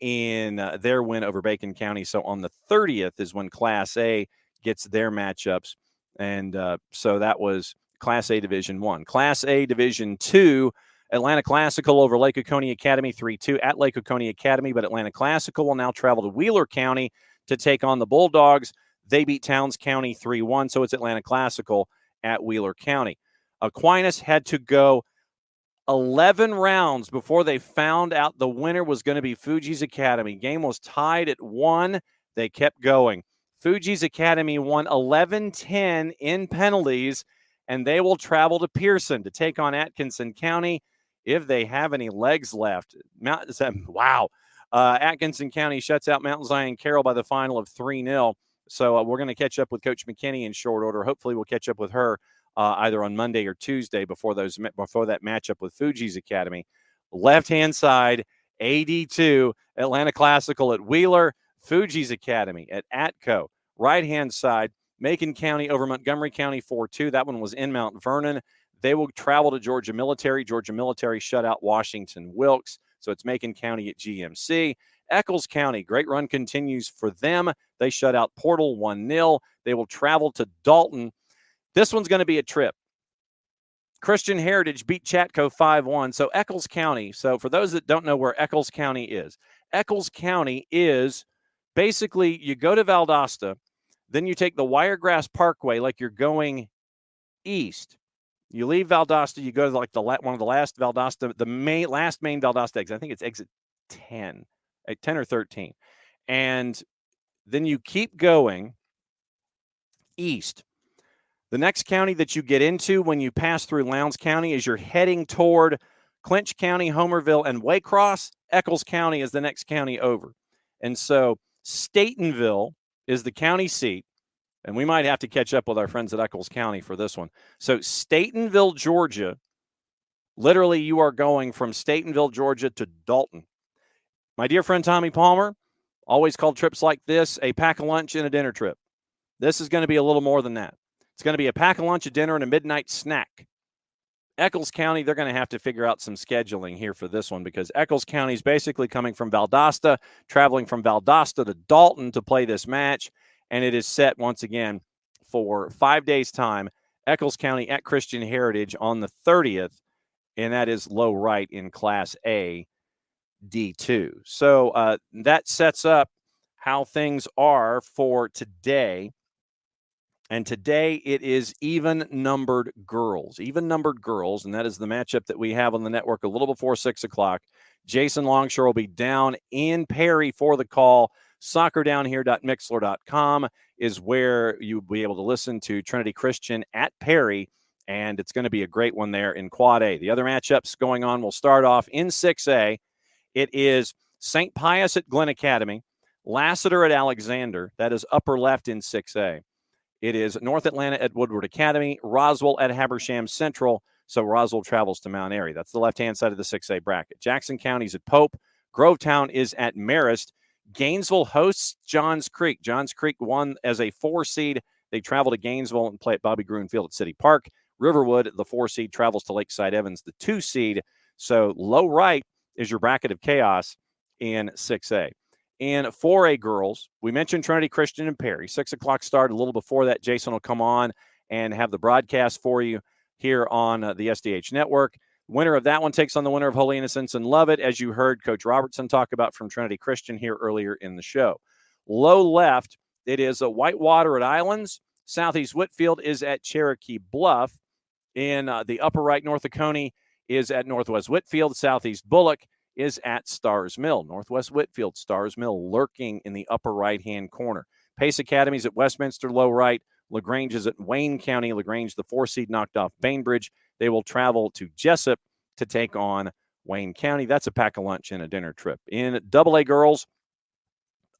in their win over Bacon County. So on the 30th is when Class A gets their matchups. And so that was Class A Division 1. Class A Division 2, Atlanta Classical over Lake Oconee Academy 3-2 at Lake Oconee Academy, but Atlanta Classical will now travel to Wheeler County to take on the Bulldogs. They beat Towns County 3-1, so it's Atlanta Classical at Wheeler County. Aquinas had to go 11 rounds before they found out the winner was going to be Fuji's Academy. Game was tied at 1. They kept going. Fuji's Academy won 11-10 in penalties, and they will travel to Pearson to take on Atkinson County if they have any legs left. Wow. Atkinson County shuts out Mount Zion Carroll by the final of 3-0. So we're going to catch up with Coach McKinney in short order. Hopefully we'll catch up with her either on Monday or Tuesday before that matchup with Fuji's Academy. Left-hand side, AD2, Atlanta Classical at Wheeler, Fuji's Academy at Atco. Right-hand side, Macon County over Montgomery County 4-2. That one was in Mount Vernon. They will travel to Georgia Military. Georgia Military shut out Washington Wilkes. So it's Macon County at GMC. Eccles County, great run continues for them. They shut out Portal 1-0. They will travel to Dalton. This one's going to be a trip. Christian Heritage beat Chatco 5-1. So Eccles County, so for those that don't know where Eccles County is basically you go to Valdosta, then you take the Wiregrass Parkway like you're going east. You leave Valdosta, you go to like one of the last Valdosta, last main Valdosta exit. I think it's exit 10 or 13. And then you keep going east. The next county that you get into when you pass through Lowndes County is you're heading toward Clinch County, Homerville, and Waycross. Eccles County is the next county over. And so Statenville is the county seat. And we might have to catch up with our friends at Eccles County for this one. So Statenville, Georgia, literally you are going from Statenville, Georgia to Dalton. My dear friend Tommy Palmer always called trips like this a pack a lunch and a dinner trip. This is going to be a little more than that. It's going to be a pack a lunch, a dinner, and a midnight snack. Eccles County, they're going to have to figure out some scheduling here for this one because Eccles County is basically coming from Valdosta, traveling from Valdosta to Dalton to play this match. And it is set once again for 5 days' time. Eccles County at Christian Heritage on the 30th, and that is low right in Class A, D2. So that sets up how things are for today. And today it is even-numbered girls. Even-numbered girls, and that is the matchup that we have on the network a little before 6 o'clock. Jason Longshore will be down in Perry for the call. Soccerdownhere.mixler.com is where you'll be able to listen to Trinity Christian at Perry, and it's going to be a great one there in Quad A. The other matchups going on will start off in 6A. It is St. Pius at Glen Academy, Lassiter at Alexander. That is upper left in 6A. It is North Atlanta at Woodward Academy, Roswell at Habersham Central. So Roswell travels to Mount Airy. That's the left-hand side of the 6A bracket. Jackson County's at Pope. Grovetown is at Marist. Gainesville hosts Johns Creek. Johns Creek won as a 4 seed. They travel to Gainesville and play at Bobby Gruen Field at City Park. Riverwood, the 4 seed, travels to Lakeside Evans, the 2 seed. So low right is your bracket of chaos in 6A. In 4A girls, we mentioned Trinity Christian and Perry. 6 o'clock start. A little before that, Jason will come on and have the broadcast for you here on the SDH Network. Winner of that one takes on the winner of Holy Innocents and Love It, as you heard Coach Robertson talk about from Trinity Christian here earlier in the show. Low left, it is a Whitewater at Islands. Southeast Whitfield is at Cherokee Bluff. In the upper right, North Oconee is at Northwest Whitfield. Southeast Bullock is at Stars Mill. Northwest Whitfield, Stars Mill lurking in the upper right-hand corner. Pace Academy is at Westminster, low right. LaGrange is at Wayne County. LaGrange, the 4 seed, knocked off Bainbridge. They will travel to Jessup to take on Wayne County. That's a pack a lunch and a dinner trip. In AA girls,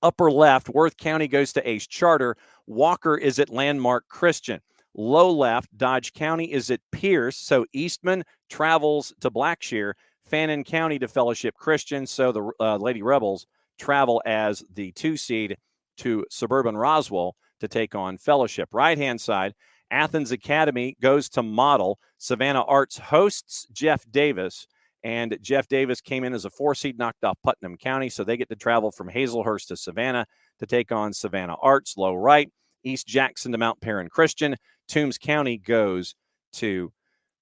upper left, Worth County goes to Ace Charter. Walker is at Landmark Christian. Low left, Dodge County is at Pierce. So Eastman travels to Blackshear. Fannin County to Fellowship Christian. So the Lady Rebels travel as the 2 seed to Suburban Roswell to take on Fellowship. Right-hand side, Athens Academy goes to Model. Savannah Arts hosts Jeff Davis, and Jeff Davis came in as a 4 seed, knocked off Putnam County, so they get to travel from Hazelhurst to Savannah to take on Savannah Arts. Low right, East Jackson to Mount Perrin Christian. Toombs County goes to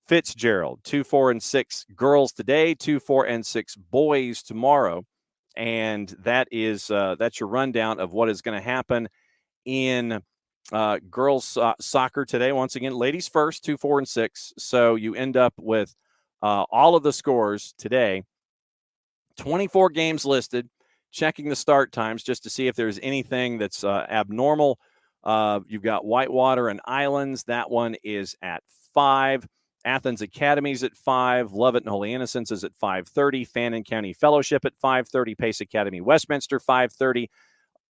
Fitzgerald, 2, 4, and 6 girls today, 2, 4, and 6 boys tomorrow. And that is that's your rundown of what is going to happen in girls soccer today. Once again, ladies first, 2, 4, and 6. So you end up with all of the scores today. 24 games listed. Checking the start times just to see if there's anything that's abnormal. You've got Whitewater and Islands. That one is at 5. Athens Academy's at 5. Lovett and Holy Innocents is at 5:30. Fannin County Fellowship at 5:30. Pace Academy Westminster, 5:30.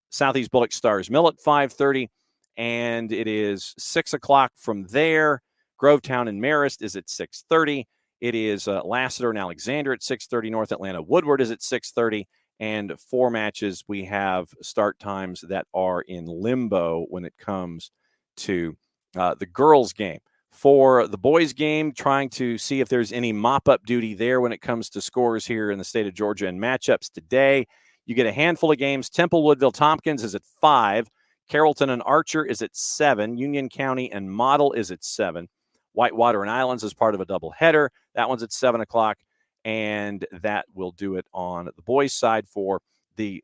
Southeast Bullock Stars Mill at 5:30. And it is 6 o'clock from there. Grovetown and Marist is at 6:30. It is Lassiter and Alexander at 6:30. North Atlanta Woodward is at 6:30. And 4 matches, we have start times that are in limbo when it comes to the girls' game. For the boys' game, trying to see if there's any mop-up duty there when it comes to scores here in the state of Georgia and matchups today. You get a handful of games. Temple, Woodville, Tompkins is at 5. Carrollton and Archer is at 7. Union County and Model is at 7. Whitewater and Islands is part of a doubleheader. That one's at 7 o'clock. And that will do it on the boys' side for the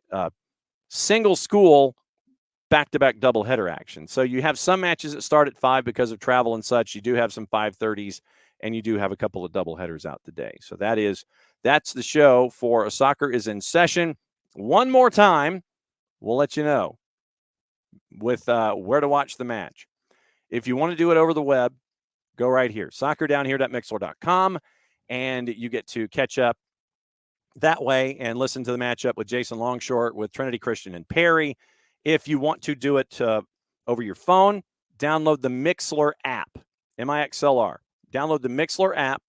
single school back-to-back doubleheader action. So you have some matches that start at 5 because of travel and such. You do have some 5:30s, and you do have a couple of doubleheaders out today. So that's the show for Soccer is in Session. One more time, we'll let you know with where to watch the match. If you want to do it over the web, go right here, soccerdownhere.mixler.com, and you get to catch up that way and listen to the matchup with Jason Longshore with Trinity Christian and Perry. If you want to do it over your phone, download the Mixler app, MIXLR. Download the Mixler app,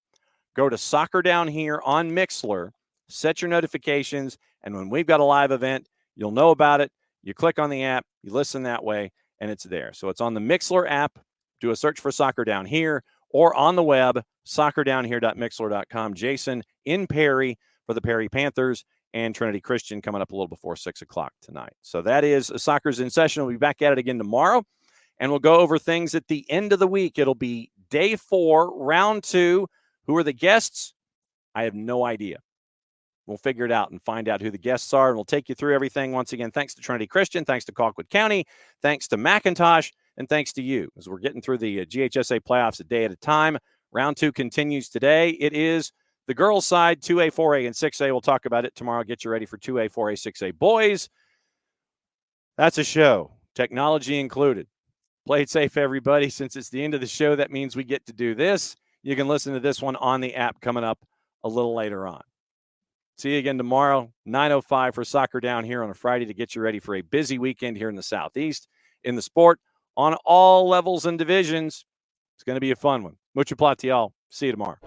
go to Soccer Down Here on Mixler, set your notifications, and when we've got a live event, you'll know about it. You click on the app, you listen that way, and it's there. So it's on the Mixler app. Do a search for Soccer Down Here, or on the web, soccerdownhere.mixler.com. Jason in Perry for the Perry Panthers, and Trinity Christian coming up a little before 6 o'clock tonight. So that is Soccer's in Session. We'll be back at it again tomorrow, and we'll go over things at the end of the week. It'll be day 4, round 2. Who are the guests? I have no idea. We'll figure it out and find out who the guests are, and we'll take you through everything. Once again, thanks to Trinity Christian, thanks to Colquitt County, thanks to McIntosh, and thanks to you as we're getting through the GHSA playoffs a day at a time. Round 2 continues today. It is the girls' side, 2A, 4A, and 6A. We'll talk about it tomorrow. Get you ready for 2A, 4A, 6A boys. That's a show, technology included. Play it safe, everybody. Since it's the end of the show, that means we get to do this. You can listen to this one on the app coming up a little later on. See you again tomorrow, 9:05 for Soccer Down Here on a Friday to get you ready for a busy weekend here in the Southeast in the sport on all levels and divisions. It's going to be a fun one. Mucho platial. See you tomorrow.